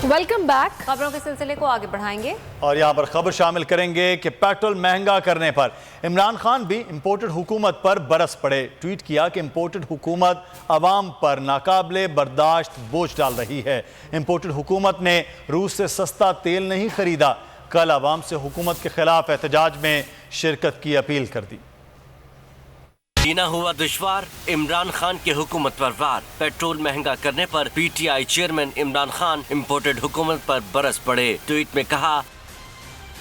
Welcome back. खबरों के सिलसिले को आगे बढ़ाएंगे और यहाँ पर खबर शामिल करेंगे कि पेट्रोल महंगा करने पर इमरान खान भी इंपोर्टेड हुकूमत पर बरस पड़े। ट्वीट किया कि इंपोर्टेड हुकूमत अवाम पर नाकाबिले बर्दाश्त बोझ डाल रही है। इंपोर्टेड हुकूमत ने रूस से सस्ता तेल नहीं खरीदा। कल अवाम से हुकूमत के खिलाफ एहतजाज में शिरकत की अपील कर दी। जीना हुआ दुश्वार, इमरान खान की हुकूमत पर वार। पेट्रोल महंगा करने पर PTI chairman Imran Khan imported हुकूमत पर बरस पड़े। ट्वीट में कहा,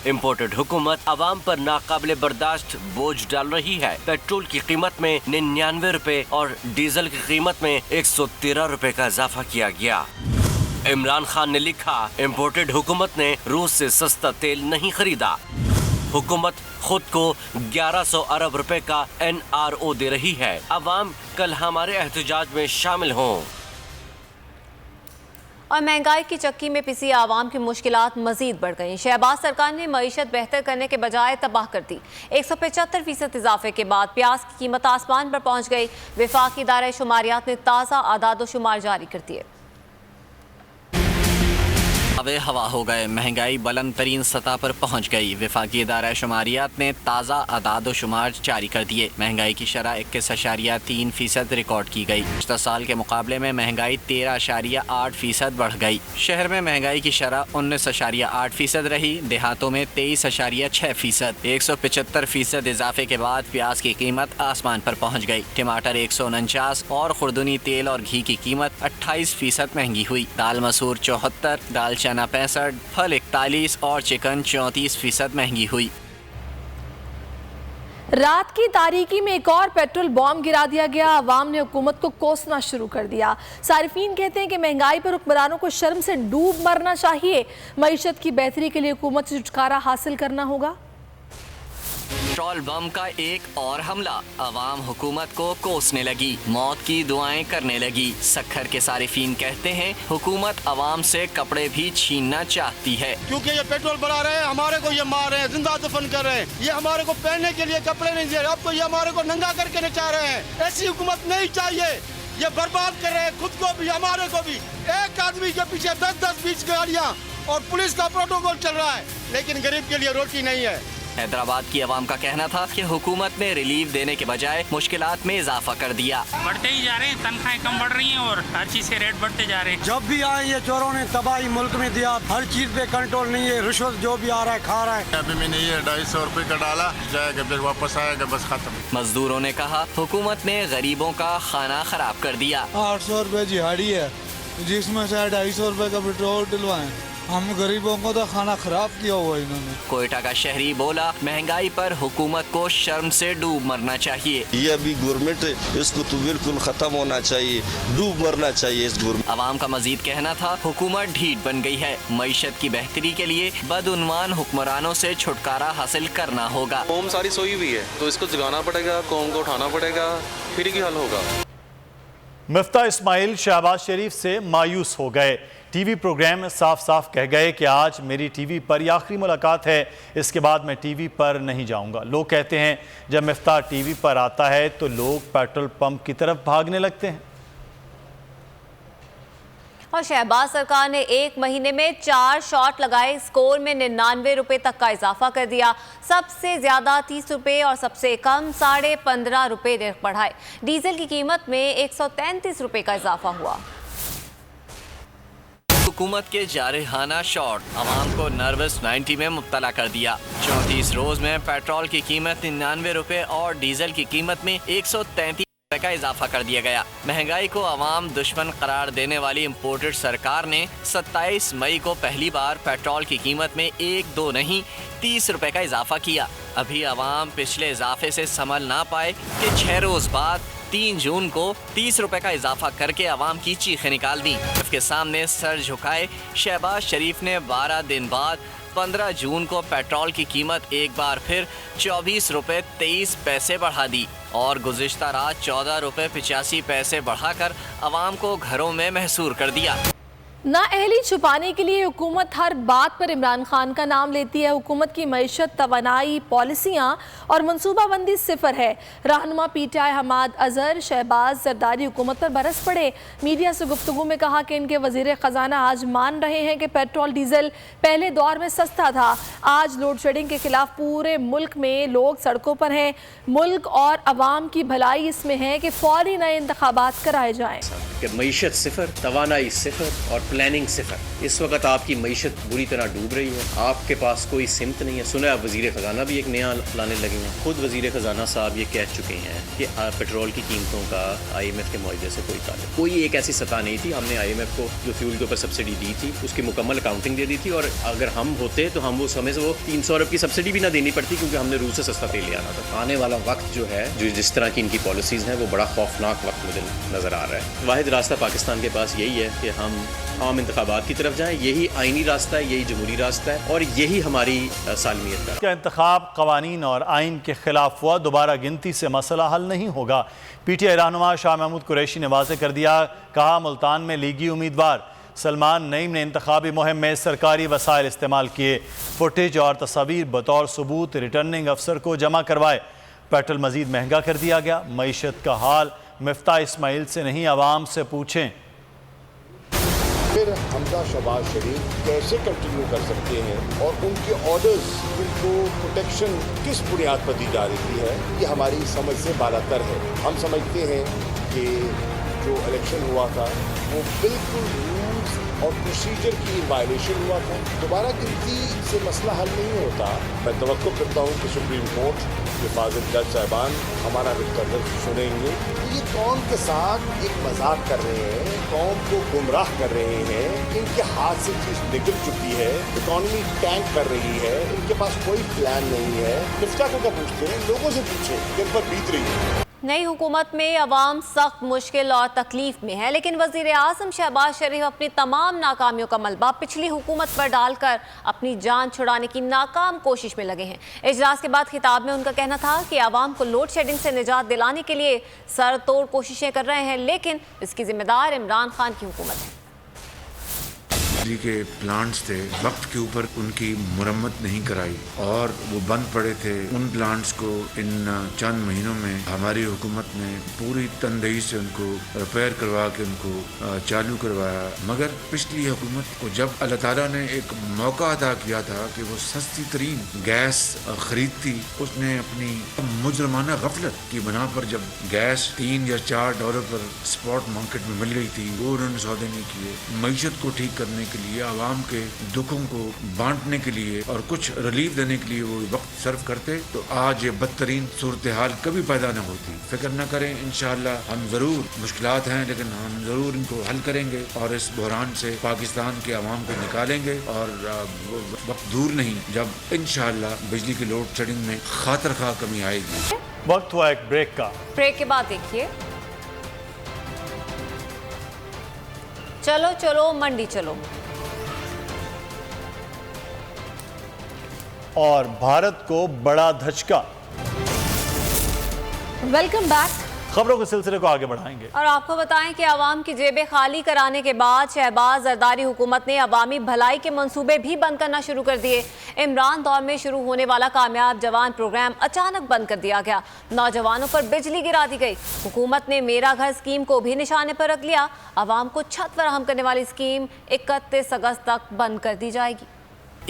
इंपोर्टेड हुकूमत अवाम पर नाकाबिले बर्दाश्त बोझ डाल रही है। पेट्रोल की कीमत में 99 रुपए और डीजल की कीमत में 113 रुपए का इजाफा किया गया। इमरान खान ने लिखा, इंपोर्टेड हुकूमत ने रूस से सस्ता तेल नहीं खरीदा। हुकूमत खुद को 1100 अरब रुपए का NRO दे रही है। अवाम कल हमारे एहतजाज में शामिल हों। और महंगाई की चक्की में पिसी आवाम की मुश्किलात मजीद बढ़ गईं। शहबाज सरकार ने मईशत बेहतर करने के बजाय तबाह कर दी। 175% इजाफे के बाद प्याज की कीमत आसमान पर पहुंच गई। वफाकी इदारा शुमारियात ने ताज़ा आदाद शुमार जारी कर दिए। हवे हवा हो गए, महंगाई बुलंद तरीन सतह पर पहुंच गई। वफाकी इदारा शुमारियात ने ताज़ा आदाद शुमार जारी कर दिए। महंगाई की शरह 21.3% रिकॉर्ड की गई। पिछले साल के मुकाबले में महंगाई 13.8% बढ़ गई। शहर में महंगाई की शरह 19.8% रही। देहातों में 23.6%। 175% इजाफे के बाद प्याज की कीमत आसमान पर पहुँच गई। टमाटर 149 और खुर्दनी तेल और घी की कीमत 28% महंगी हुई। दाल मसूर 74, दाल चना 65, फल 41 और चिकन 34% महंगी हुई। रात की तारीकी में एक और पेट्रोल बॉम्ब गिरा दिया गया। अवाम ने हुकूमत को कोसना शुरू कर दिया। सारिफीन कहते हैं कि महंगाई पर हुक्मरानों को शर्म से डूब मरना चाहिए। मईशत की बेहतरी के लिए हुकूमत से छुटकारा हासिल करना होगा। पेट्रोल बम का एक और हमला, अवाम हुकूमत को कोसने लगी, मौत की दुआएं करने लगी। सखर के सारिफीन कहते हैं हुकूमत अवाम से कपड़े भी छीनना चाहती है। क्योंकि ये पेट्रोल बढ़ा रहे हैं, हमारे को ये मार रहे हैं, जिंदा दफन कर रहे हैं। ये हमारे को पहनने के लिए कपड़े नहीं दे रहे, अब तो ये हमारे को नंगा करके नचा रहे हैं। ऐसी हुकूमत नहीं चाहिए। ये बर्बाद कर रहे हैं खुद को भी, हमारे को भी। एक आदमी के पीछे 10-20 गाड़ियाँ और पुलिस का प्रोटोकॉल चल रहा है, लेकिन गरीब के लिए रोटी नहीं है। हैदराबाद की आवाम का कहना था कि हुकूमत ने रिलीफ देने के बजाय मुश्किलात में इजाफा कर दिया। बढ़ते ही जा रहे हैं, तनख्वाहें कम बढ़ रही हैं और हर चीज से रेट बढ़ते जा रहे हैं। जब भी आए ये चोरों ने तबाही मुल्क में दिया। हर चीज पे कंट्रोल नहीं है, रिश्वत जो भी आ रहा है खा रहा है। अभी में नहीं है, 250 रुपए का डाला जाएगा, फिर वापस आएगा, बस खत्म। मजदूरों ने कहा हुकूमत ने गरीबों का खाना खराब कर दिया। 800 रुपए दिहाड़ी है, जिसमें से 250 रुपए का पेट्रोल डलवाएं। हम गरीबों को तो खाना खराब किया हुआ इन्होंने। कोयटा का शहरी बोला, महंगाई पर हुकूमत को शर्म से डूब मरना चाहिए। ये अभी गवर्नमेंट इसको तो बिल्कुल खत्म होना चाहिए, डूब मरना चाहिए इस गवर्नमेंट। अवाम का मजीद कहना था हुकूमत ढीठ बन गई है। मईशत की बेहतरी के लिए बदउनवान हुक्मरानों से छुटकारा हासिल करना होगा। कौम सारी सोई हुई है, तो इसको जगाना पड़ेगा, कौम को उठाना पड़ेगा, फिर ही हल होगा। मिफ्ता इस्माइल शहबाज शरीफ से मायूस हो गए। टीवी प्रोग्राम में साफ साफ कह गए कि आज मेरी टीवी पर ये आखिरी मुलाकात है, इसके बाद मैं टीवी पर नहीं जाऊंगा। लोग कहते हैं जब मिफ्ता टीवी पर आता है तो लोग पेट्रोल पंप की तरफ भागने लगते हैं। और शहबाज सरकार ने एक महीने में 4 शॉट लगाए, स्कोर में 99 रुपए तक का इजाफा कर दिया। सबसे ज्यादा 30 रुपए और सबसे कम 15.5 रुपए बढ़ाए। डीजल की कीमत में 133 रुपए का इजाफा हुआ। हुकूमत के जारहाना शॉट अवाम को नर्वस 90 में मुब्तला कर दिया। 34 रोज में पेट्रोल की कीमत 99 रुपए और डीजल की कीमत में 133 रुपए का इजाफा कर दिया गया। महंगाई को अवाम दुश्मन करार देने वाली इम्पोर्टेड सरकार ने 27 मई को पहली बार पेट्रोल की कीमत में 1-2 नहीं 30 रुपए का इजाफा किया। अभी अवाम पिछले इजाफे से संभल ना पाए कि 6 रोज बाद 3 जून को 30 रुपए का इजाफा करके अवाम की चीखें निकाल दी। उसके सामने सर झुकाए शहबाज शरीफ ने 12 दिन बाद 15 जून को पेट्रोल की कीमत एक बार फिर 24 रुपए 23 पैसे बढ़ा दी और गुज़िश्ता रात 14 रुपए 85 पैसे बढ़ाकर अवाम को घरों में महसूर कर दिया। नाअहली छुपाने के लिए हुकूमत हर बात पर इमरान खान का नाम लेती है। हुकूमत की मईशत, तवानाई, पॉलिसियाँ और मनसूबाबंदी सिफर है। रहनुमा PTI हमाद अजहर शहबाज जरदारी हुकूमत पर बरस पड़े। मीडिया से गुफ्तगू में कहा कि इनके वजीर ख़जाना आज मान रहे हैं कि पेट्रोल डीजल पहले दौर में सस्ता था। आज लोड शेडिंग के खिलाफ पूरे मुल्क में लोग सड़कों पर हैं। मुल्क और अवाम की भलाई इसमें है कि फौरी नए इंतखाबात कराए जाएँ। मईशत सिफर, तवानाई सिफर और प्लानिंग सिफर। इस वक्त आपकी मईशत बुरी तरह डूब रही है, आपके पास कोई सिमत नहीं है। सुना आप वजीर ख़जाना भी एक नया लाने लगे हैं। खुद वजीर ख़जाना साहब ये कह चुके हैं कि पेट्रोल की कीमतों का IMF के मुआवजे से कोई ताल्लुक, कोई एक ऐसी सतह नहीं थी। हमने IMF को जो फ्यूल के ऊपर सब्सिडी दी थी उसकी मुकम्मल अकाउंटिंग दे दी थी, और अगर हम होते तो हम वो समय से वो 300 अरब की सब्सिडी भी ना देनी पड़ती, क्योंकि हमने रूस से सस्ता तेल ले आना था। आने वाला वक्त जो है, जो जिस तरह की इनकी पॉलिसीज़ हैं, वो बड़ा खौफनाक वक्त मुझे नज़र आ रहा है। वाहिद रास्ता पाकिस्तान के पास यही है कि हम आम इंतखाबात की तरफ जाएं। यही आइनी रास्ता है, यही जमहूरी रास्ता है, और यही हमारी सालमियत का इंतखाब कवानीन और आइन के खिलाफ हुआ। दोबारा गिनती से मसला हल नहीं होगा। PTI रहनुमा शाह महमूद कुरैशी ने वाज़ेह कर दिया। कहा, मुल्तान में लीगी उम्मीदवार सलमान नईम ने इंतखाबी मुहिम में सरकारी वसाइल इस्तेमाल किए। फुटेज और तस्वीर बतौर सबूत रिटर्निंग अफसर को जमा करवाए। पेट्रोल मजीद महंगा कर दिया गया। मईशत का हाल मिफ्ता इस्माइल से नहीं, आवाम से पूछें। फिर हमजा शहबाज शरीफ कैसे कंटिन्यू कर सकते हैं, और उनके ऑर्डर्स, उनको प्रोटेक्शन किस बुनियाद पर दी जा रही है, ये हमारी समझ से बालातर है। हम समझते हैं कि जो इलेक्शन हुआ था वो बिल्कुल रूल्स और प्रोसीजर की वायलेशन हुआ था। दोबारा गिनती से मसला हल नहीं होता। मैं तवक्को करता हूँ कि सुप्रीम कोर्ट के फाजिल जज साहबान हमारा रिकॉर्ड सुनेंगे। ये कौम के साथ एक मजाक कर रहे हैं, कौम को गुमराह कर रहे हैं। इनके हाथ से चीज़ निकल चुकी है, इकॉनमी टैंक कर रही है, इनके पास कोई प्लान नहीं है। मिफ्ता को क्या पूछते हैं, लोगों से पूछे किन पर बीत रही है। नई हुकूमत में अवाम सख्त मुश्किल और तकलीफ में है, लेकिन वज़ीर आज़म शहबाज शरीफ अपनी तमाम नाकामियों का मलबा पिछली हुकूमत पर डालकर अपनी जान छुड़ाने की नाकाम कोशिश में लगे हैं। इजलास के बाद खिताब में उनका कहना था कि अवाम को लोड शेडिंग से निजात दिलाने के लिए सर तोड़ कोशिशें कर रहे हैं, लेकिन इसकी जिम्मेदार इमरान खान की हुकूमत है। बिजली के प्लांट्स थे, वक्त के ऊपर उनकी मुरम्मत नहीं कराई और वो बंद पड़े थे। उन प्लांट्स को इन चंद महीनों में हमारी हुकूमत ने पूरी तनदेही से उनको रिपेयर करवा के उनको चालू करवाया। मगर पिछली हुकूमत को जब अल्लाह ताला ने एक मौका अदा किया था कि वो सस्ती तरीन गैस खरीदती, उसने अपनी मुजरमाना गफलत की बना पर जब गैस $3 या $4 पर स्पॉट मार्केट में मिल गई थी, वो उन्होंने सौदे नहीं किए। मईशत को ठीक करने के लिए, आवाम के दुखों को बांटने के लिए और कुछ रिलीफ देने के लिए वो वक्त सर्व करते, तो आज ये बदतरीन सूरत हाल कभी पैदा न होती। फिक्र न करें, इंशाअल्लाह हम ज़रूर, मुश्किलात हैं लेकिन हम ज़रूर इनको हल करेंगे और इस बहरान से पाकिस्तान के आवाम को निकालेंगे। और वक्त दूर नहीं जब इंशाअल्लाह बिजली की लोड शेडिंग में खातर खा कमी आएगी। वक्त हुआ एक ब्रेक का। ब्रेक के बाद देखिए, चलो चलो मंडी चलो। और भारत को बड़ा धचका। Welcome back. खबरों के सिलसिले को आगे बढ़ाएंगे और आपको बताएं कि आवाम की जेबें खाली कराने के बाद शहबाज जरदारी हुकूमत ने अवामी भलाई के मंसूबे भी बंद करना शुरू कर दिए। इमरान दौर में शुरू होने वाला कामयाब जवान प्रोग्राम अचानक बंद कर दिया गया। नौजवानों पर बिजली गिरा दी गई। हुकूमत ने मेरा घर स्कीम को भी निशाने पर रख लिया। अवाम को छत फराहम करने वाली स्कीम 31 अगस्त तक बंद कर दी जाएगी।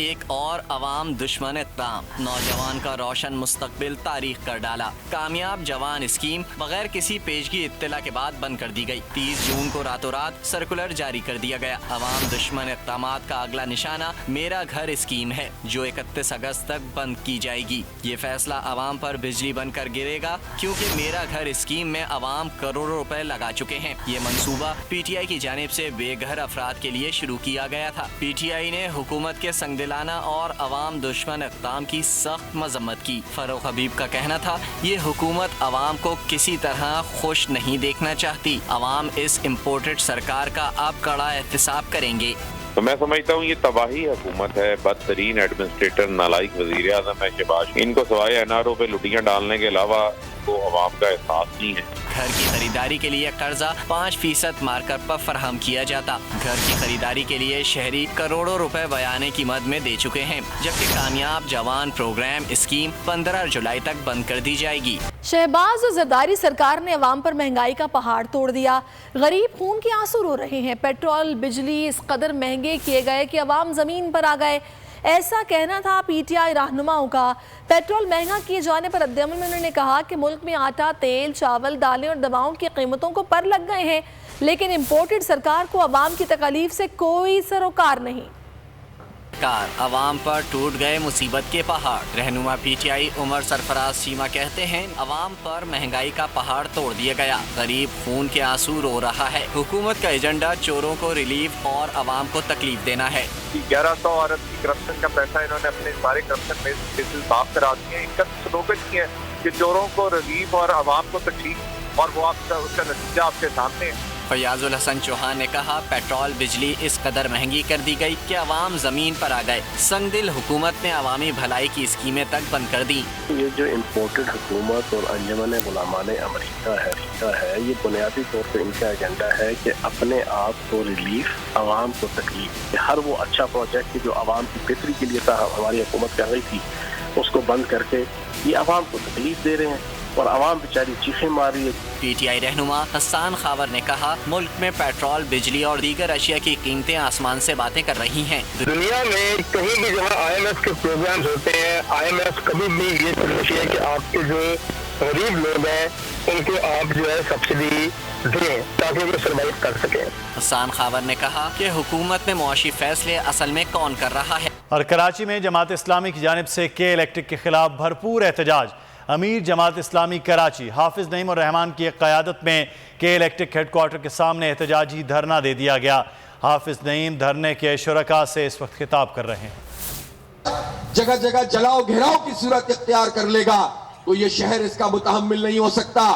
एक और अवाम दुश्मन ताम, नौजवान का रोशन मुस्तकबिल तारीख कर डाला। कामयाब जवान स्कीम बगैर किसी पेशगी इत्तला के बाद बंद कर दी गई। 30 जून को रातों रात सर्कुलर जारी कर दिया गया। अवाम दुश्मन इक़दामात का अगला निशाना मेरा घर स्कीम है, जो 31 अगस्त तक बंद की जाएगी। ये फैसला अवाम पर बिजली बनकर गिरेगा, क्योंकि मेरा घर स्कीम में अवाम करोड़ों रुपए लगा चुके हैं। ये मंसूबा PTI की जानिब से बेघर अफराद के लिए शुरू किया गया था। PTI ने हुकूमत के संग दिलाना और अवाम दुश्मन इक़दाम की सख्त मजम्मत की। फरूख हबीब का कहना था, ये हुकूमत अवाम को किसी तरह खुश नहीं देखना चाहती। अवाम इस इम्पोर्टेड सरकार का अब कड़ा एहतसाब करेंगे। तो मैं समझता हूँ ये तबाही हुकूमत है। बदतरीन एडमिनिस्ट्रेटर, नालायक वज़ीर आज़म है शहबाज। इनको सवाए NRO पे लुटियाँ डालने के अलावा को अवाम का एहसास नहीं है। घर की खरीदारी के लिए कर्जा 5% मार्कअप पर फराहम किया जाता। घर की खरीदारी के लिए शहरी करोड़ों रुपए बयाने की मद में दे चुके हैं, जबकि कामयाब जवान प्रोग्राम स्कीम 15 जुलाई तक बंद कर दी जाएगी। शहबाज और जरदारी सरकार ने अवाम पर महंगाई का पहाड़ तोड़ दिया। गरीब खून के आंसू रो रहे हैं। पेट्रोल बिजली इस कदर महंगे किए गए कि अवाम जमीन पर आ गए। ऐसा कहना था पीटीआई रहनुमाओं का। पेट्रोल महंगा किए जाने पर रद्द-ए-अमल में उन्होंने कहा कि मुल्क में आटा, तेल, चावल, दालें और दवाओं की कीमतों को पर लग गए हैं, लेकिन इम्पोर्टेड सरकार को अवाम की तकलीफ से कोई सरोकार नहीं। अवाम पर टूट गए मुसीबत के पहाड़। रहनुमा पीटीआई उमर सरफराज सीमा कहते हैं, अवाम पर महंगाई का पहाड़ तोड़ दिया गया। गरीब खून के आंसू रो रहा है। हुकूमत का एजेंडा चोरों को रिलीफ और अवाम को तकलीफ देना है। 1100 अरब की करप्शन का पैसा इन्होंने अपने सारे करप्शन में साफ करा दिए। इनका स्लोगन ही है कि चोरों को रिलीफ और अवाम को तकलीफ, और वो आपका उसका नतीजा आपके सामने है। फयाजुल हसन चौहान ने कहा, पेट्रोल बिजली इस कदर महंगी कर दी गई कि अवाम जमीन पर आ गए। संगदिल हुकूमत ने अवामी भलाई की स्कीमें तक बंद कर दी। ये जो इम्पोर्टेड हुकूमत और अंजुमन गुलामान अमरीका है, ये बुनियादी तौर पर इनका एजेंडा है कि अपने आप को रिलीफ, अवाम को तकलीफ। हर वो अच्छा प्रोजेक्ट जो अवाम की बेहतरी के लिए था, हमारी हुकूमत कर रही थी, उसको बंद करके ये अवाम को तकलीफ दे रहे हैं और अवाम बेचारी चीखें मार रही है। पीटीआई रहनुमा हसन खावर ने कहा, मुल्क में पेट्रोल, बिजली और दीगर अशिया की कीमतें आसमान से बातें कर रही हैं। दुनिया में कहीं भी जहाँ IMF के प्रोग्राम होते हैं, IMF कभी भी ये सोचती है कि आपके जो गरीब लोग हैं उनको आप जो है सब्सिडी दें ताकि वो सर्वाइव कर सकें। हसन खावर ने कहा कि हुकूमत में मुआशी फैसले असल में कौन कर रहा है। और कराची में जमात इस्लामी की जानिब से के इलेक्ट्रिक के खिलाफ भरपूर एहतजाज। अमीर जमात इस्लामी कराची हाफिज नईम और रहमान की क़यादत में के इलेक्ट्रिक हेडक्वार्टर के सामने एहतजाजी धरना दे दिया गया। हाफिज नईम धरने के शुरका से इस वक्त खिताब कर रहे हैं। जगह जगह जलाओ घेराव की सूरत इख्तियार कर लेगा तो ये शहर इसका मुतहम्मिल नहीं हो सकता।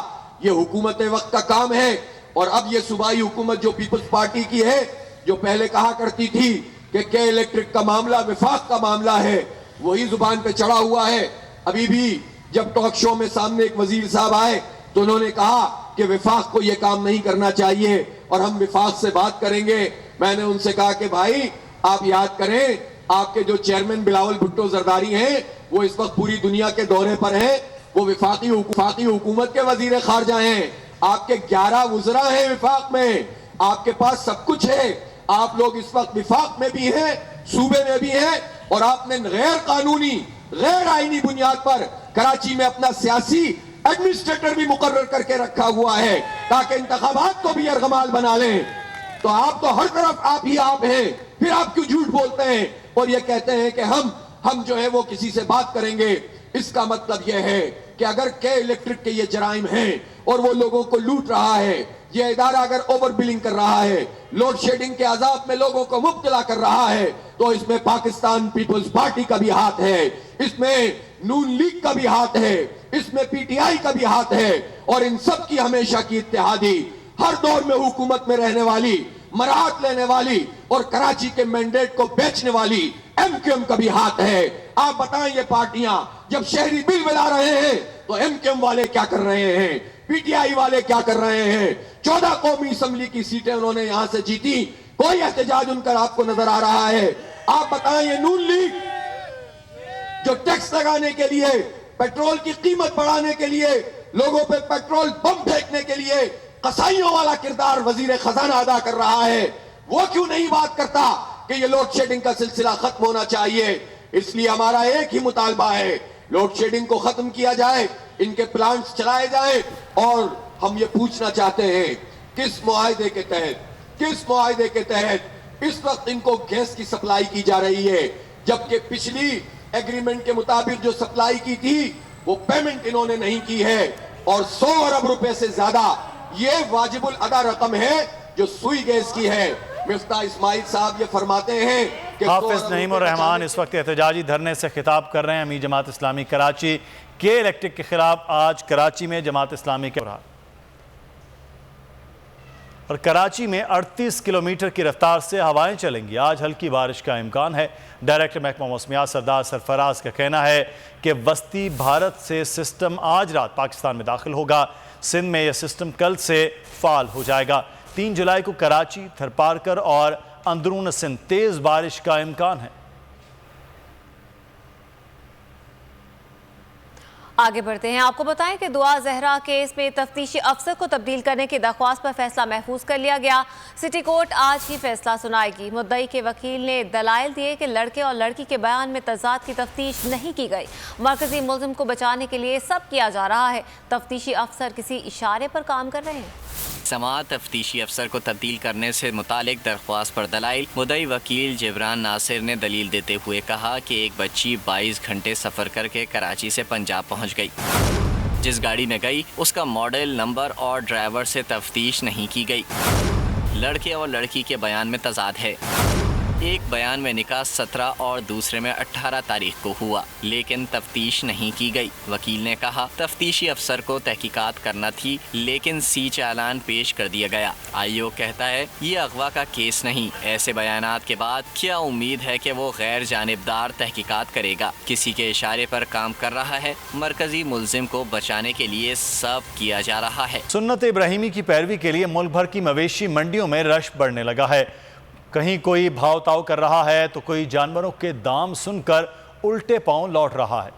ये हुकूमत वक्त का काम है। और अब ये सूबाई हुकूमत जो पीपल्स पार्टी की है, जो पहले कहा करती थी कि के इलेक्ट्रिक का मामला विफाक का मामला है, वही जुबान पे चढ़ा हुआ है। अभी भी जब टॉक शो में सामने एक वजीर साहब आए तो उन्होंने कहा कि विफाक को यह काम नहीं करना चाहिए और हम विफाक से बात करेंगे। मैंने उनसे कहा कि भाई आप याद करें, आपके जो चेयरमैन बिलावल भुट्टो जरदारी हैं, वो इस वक्त पूरी दुनिया के दौरे पर हैं। वो विफाकी हुकूमत के वजीर खारजा हैं। आपके 11 वुज़रा हैं विफाक में। आपके पास सब कुछ है। आप लोग इस वक्त विफाक में भी हैं, सूबे में भी हैं, और आपने गैर कानूनी, गैर आईनी बुनियाद पर कराची में अपना सियासी एडमिनिस्ट्रेटर भी मुकर्रर करके रखा हुआ है ताकि इंतखाबात को भी अर्गमाल बना लें। तो आप तो हर तरफ आप ही आप हैं, फिर आप क्यों झूठ बोलते हैं और ये कहते हैं कि हम जो है वो किसी से बात करेंगे। इसका मतलब यह है कि अगर के इलेक्ट्रिक के ये जराइम हैं और वो लोगों को लूट रहा है, ये इदारा अगर ओवर बिलिंग कर रहा है, लोड शेडिंग के अजाब में लोगों को मुब्तला कर रहा है, तो इसमें पाकिस्तान पीपल्स पार्टी का भी हाथ है, इसमें नून लीग का भी हाथ है, इसमें पीटीआई का भी हाथ है, और इन सब की हमेशा की इत्तेहादी, हर दौर में हुकूमत में रहने वाली, मराहत लेने वाली और कराची के मैंडेट को बेचने वाली एमक्यूएम का भी हाथ है। आप बताएं, ये पार्टियां जब शहरी बिल मिला रहे हैं तो एमक्यूएम वाले क्या कर रहे हैं, पीटीआई वाले क्या कर रहे हैं। 14 कौमी असम्बली की सीटें उन्होंने यहां से जीती, कोई एहतजाज उनका आपको नजर आ रहा है। आप बताएं, ये नून लीग जो टैक्स लगाने के लिए, पेट्रोल की कीमत बढ़ाने के लिए, लोगों पे पेट्रोल बम फेंकने के लिए कसाईयों वाला किरदार वजीर खजाना अदा कर रहा है, वो क्यों नहीं बात करता कि ये लोड शेडिंग का सिलसिला खत्म होना चाहिए। इसलिए हमारा एक ही मुतालबा है, लोड शेडिंग को खत्म किया जाए, इनके प्लांट्स चलाए जाएं। और हम ये पूछना चाहते हैं, किस मुआहदे के तहत इस वक्त इनको गैस की सप्लाई की जा रही है, जबकि पिछली एग्रीमेंट के मुताबिक जो सप्लाई की थी वो पेमेंट इन्होंने नहीं की है, और 100 अरब रुपए से ज्यादा ये वाजिबुल अदा रकम है जो सुई गैस की है। मिफ्ता इस्माइल साहब ये फरमाते हैं कि हाफिज नईम और रहमान इस वक्त एहतजाजी धरने से खिताब कर रहे हैं। अमीर जमात इस्लामी कराची के इलेक्ट्रिक के खिलाफ आज कराची में जमात इस्लामी के और कराची में 38 किलोमीटर की रफ्तार से हवाएं चलेंगी। आज हल्की बारिश का इम्कान है। डायरेक्टर महकमा मौसमियात सरदार सरफराज का कहना है कि वस्ती भारत से सिस्टम आज रात पाकिस्तान में दाखिल होगा। सिंध में यह सिस्टम कल से फाल हो जाएगा। 3 जुलाई को कराची, थरपारकर और अंदरून सिंध तेज बारिश का इम्कान है। आगे बढ़ते हैं। आपको बताएं कि दुआ जहरा केस में तफ्तीशी अफसर को तब्दील करने की दरख्वास्त पर फैसला महफूज कर लिया गया। सिटी कोर्ट आज ही फैसला सुनाएगी। मुद्दई के वकील ने दलाइल दिए कि लड़के और लड़की के बयान में तजाद की तफ्तीश नहीं की गई। मरकजी मुल्जिम को बचाने के लिए सब किया जा रहा है। तफ्तीशी अफसर किसी इशारे पर काम कर रहे हैं। समाअत तफ्तीशी अफसर को तब्दील करने से मुतालिक दरख्वास्त पर दलाइल। मुद्दई वकील जिब्रान नासिर ने दलील देते हुए कहा कि एक बच्ची 22 घंटे सफ़र करके कराची से पंजाब पहुंच गई। जिस गाड़ी में गई उसका मॉडल, नंबर और ड्राइवर से तफ्तीश नहीं की गई। लड़के और लड़की के बयान में तजाद है। एक बयान में निकाह 17 और दूसरे में 18 तारीख को हुआ, लेकिन तफ्तीश नहीं की गई। वकील ने कहा तफ्तीशी अफसर को तहकीकात करना थी, लेकिन सी चालान पेश कर दिया गया। आयोग कहता है ये अगवा का केस नहीं। ऐसे बयानात के बाद क्या उम्मीद है कि वो गैर जानिबदार तहकीकात करेगा। किसी के इशारे पर काम कर रहा है। मरकजी मुल्जिम को बचाने के लिए सब किया जा रहा है। सुन्नत इब्राहिमी की पैरवी के लिए मुल्क भर की मवेशी मंडियों में रश बढ़ने लगा है। कहीं कोई भाव ताव कर रहा है तो कोई जानवरों के दाम सुनकर उल्टे पांव लौट रहा है।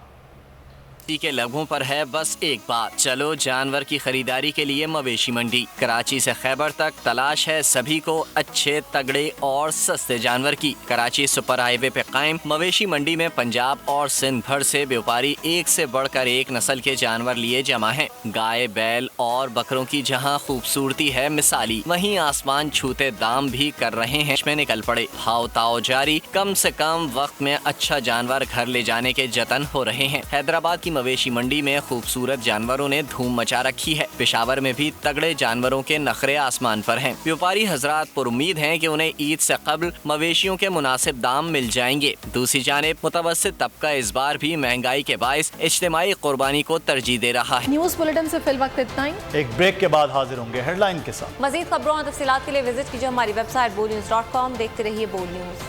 के लबों पर है बस एक बात, चलो जानवर की खरीदारी के लिए मवेशी मंडी। कराची से खैबर तक तलाश है सभी को अच्छे, तगड़े और सस्ते जानवर की। कराची सुपर हाईवे पे कायम मवेशी मंडी में पंजाब और सिंध भर से व्यापारी एक से बढ़कर एक नस्ल के जानवर लिए जमा हैं। गाय, बैल और बकरों की जहां खूबसूरती है मिसाली, वहीं आसमान छूते दाम भी कर रहे हैं। में निकल पड़े, भाव ताव जारी। कम से कम वक्त में अच्छा जानवर घर ले जाने के जतन हो रहे हैं। हैदराबाद की मवेशी मंडी में खूबसूरत जानवरों ने धूम मचा रखी है। पेशावर में भी तगड़े जानवरों के नखरे आसमान पर हैं। व्यापारी हजरात पुरुम्मीद हैं कि उन्हें ईद से कबल मवेशियों के मुनासिब दाम मिल जाएंगे। दूसरी जानिब मुतवस्सित तबका इस बार भी महंगाई के बाइस इज्तिमाई कुर्बानी को तरजीह दे रहा है। न्यूज़ बुलेटिन से फिल वक्त इतना ही। एक ब्रेक के बाद हाजिर होंगे हेडलाइन के साथ। मजीद खबरों और तफसीलात के लिए विजिट कीजिए हमारी वेबसाइट boldnews.com। देखते रहिए बोल्ड न्यूज।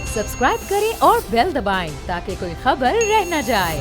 सब्सक्राइब करें और बेल दबाएं ताकि कोई खबर रह न जाए।